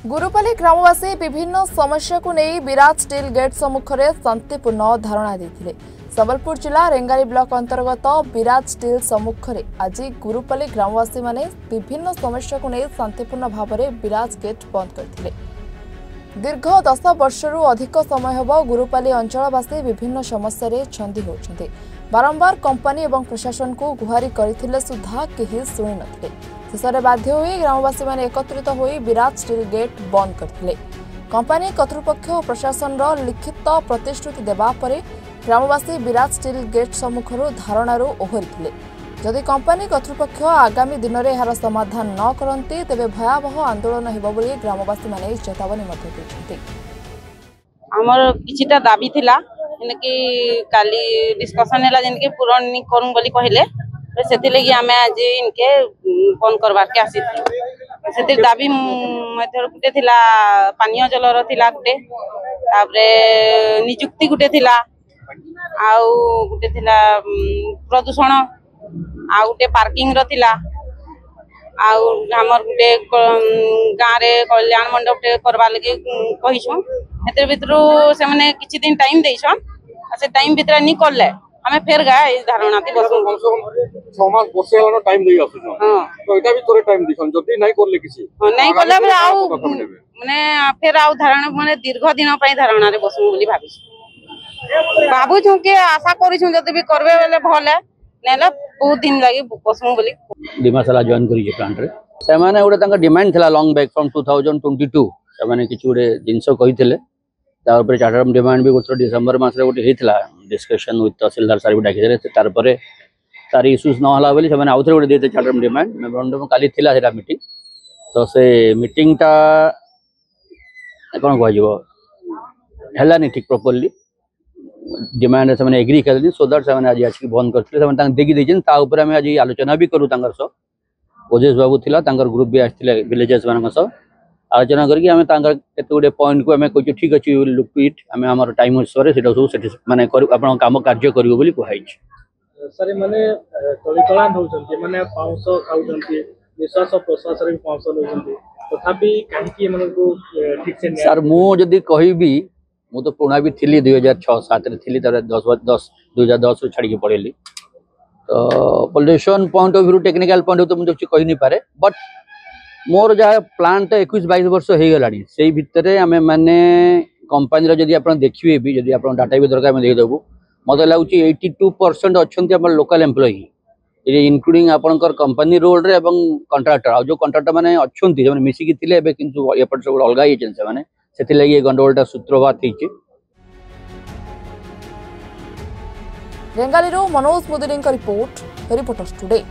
गुरुपाली ग्रामवासी विभिन्न समस्या को नहीं विराट स्टील गेट सम्मुख में शांतिपूर्ण धारणा देते। सबलपुर जिला रेंगाली ब्लॉक अंतर्गत विराट स्टील सम्मुख में आज गुरुपाली ग्रामवासी माने विभिन्न समस्या को नहीं शांतिपूर्ण भाव में विराट गेट बंद करते। दीर्घ 10 वर्षरू अधिक समय होब गुरुपाली अंचलवासी विभिन्न समस्या छंदी होती। बारंबार कंपनी और प्रशासन को गुहारी करथिले सुधा केही शुणी नथिले। शेषे बाध्य होई ग्रामवासी माने एकत्रित होई विराट स्टील गेट बंद करथिले। कंपनी कर्तृपक्ष और प्रशासन लिखित प्रतिश्रुति देबा परे ग्रामवासी विराट स्टील गेट सम्मुखर धारणारू ओहरिथिले। जदि कंपनी कर्तृपक्ष आगामी दिन में यार समाधान न करती तेबे भयावह आंदोलन हेबो बोली ग्रामवासी माने चेतावनी मध्ये दैछथि। हमर किछिटा दाबी थिला कि काली डिस्कशन है जिनके पूरण नहीं करूँ बोली कहले से लगी आम आज इनके बंद करवार के आसी से दाबी मध्य गोटे थिला पानीय जलर थिला गोटे तापरे निजुक्ति गोटे थिला आउ गोटे थिला प्रदूषण आउ गोटे पार्किंग रो थिला आउ हमर गोटे गाँव रे कल्याण मंडप करवा लगे कहिछु एते भितरु से माने किछि दिन टाइम देइछन से टाइम भितर नहीं करले हमें फेर गए धारणा थी बस 6 मास बसे वाला टाइम देई आसु हां तो एटा भी तोरे टाइम दिसन जदी नहीं करले किछि नहीं करले बे आउ माने फेर आउ धारणा माने दीर्घ दिन पई धारणा रे बसु बोली भाबी बाबू छु के आशा करि छु जदी भी करबे बेले भले नेला बहुत दिन लागी बसु बोली दिमासला जॉइन करी जे प्लांट रे से माने ओडे तांका डिमांड थिला लॉन्ग बैक फ्रॉम 2022 से माने किछु ओडे जिंसो कहिथिले तार पर चार्टर डिमांड भी गोत्र डिसेंबर मास रे गोटे हेतला डिस्कशन विथ तहसीलदार सर भी डाकी देले तार पर तार इश्यूज न होला बोली से माने आउथरे गोटे देते चार्टर डिमांड मेमोरेंडम काली थिला सेटा मीटिंग तो से मीटिंग ता कोन कह जिवो हला नि ठीक प्रॉपर्ली डिमांड से माने एग्री कर सो दैट से माने आज आछि बंद करथिले से माने तांग देखि देजिन ता ऊपर हम आज आलोचना भी करू तांगर सो ओजेश बाबू थिला तांगर ग्रुप भी आथिले विलेजेस मानक सो आलोचना करके हमें तांगर केते गुडे पॉइंट को हमें कहू ठीक अछि विल लुक टू इट हमें हमर टाइम हिसाब से सब सेटिस माने आपण काम कार्य करियो बोली कहै छी सर माने तळीकळान होचंती माने पाउस खाउचंती निश्वास प्रश्वास रे पाउस होचंती तथापि काहे कि मन को ठीक से सर मु जदी कहिबी मु तो पुणा भी थिली 2006-7 रे थिली तर 2010 छाड़ी के पड़ेली तो politician point of view technical point of तो मुझे कहि नहीं पारे बट मोर जहाँ प्लांट 21-22 वर्ष हो गलानी से भितर आम मैंने कंपनी जदि आप देखिए भी जदि आप डाटा भी दरकार आम देदेबू मत लगुच 82% अच्छा लोकल एम्प्लॉई इनक्लूडिंग आपंकर कंपनी रोल रे एवं कंट्राक्टर आ जो कंट्राक्टर मैंने अच्छा मिसिकी थे एपट सब अलग होने से लगी गंडगोलटा सूत्रपात होती। Rengali Manoj Muduli report, reporters today.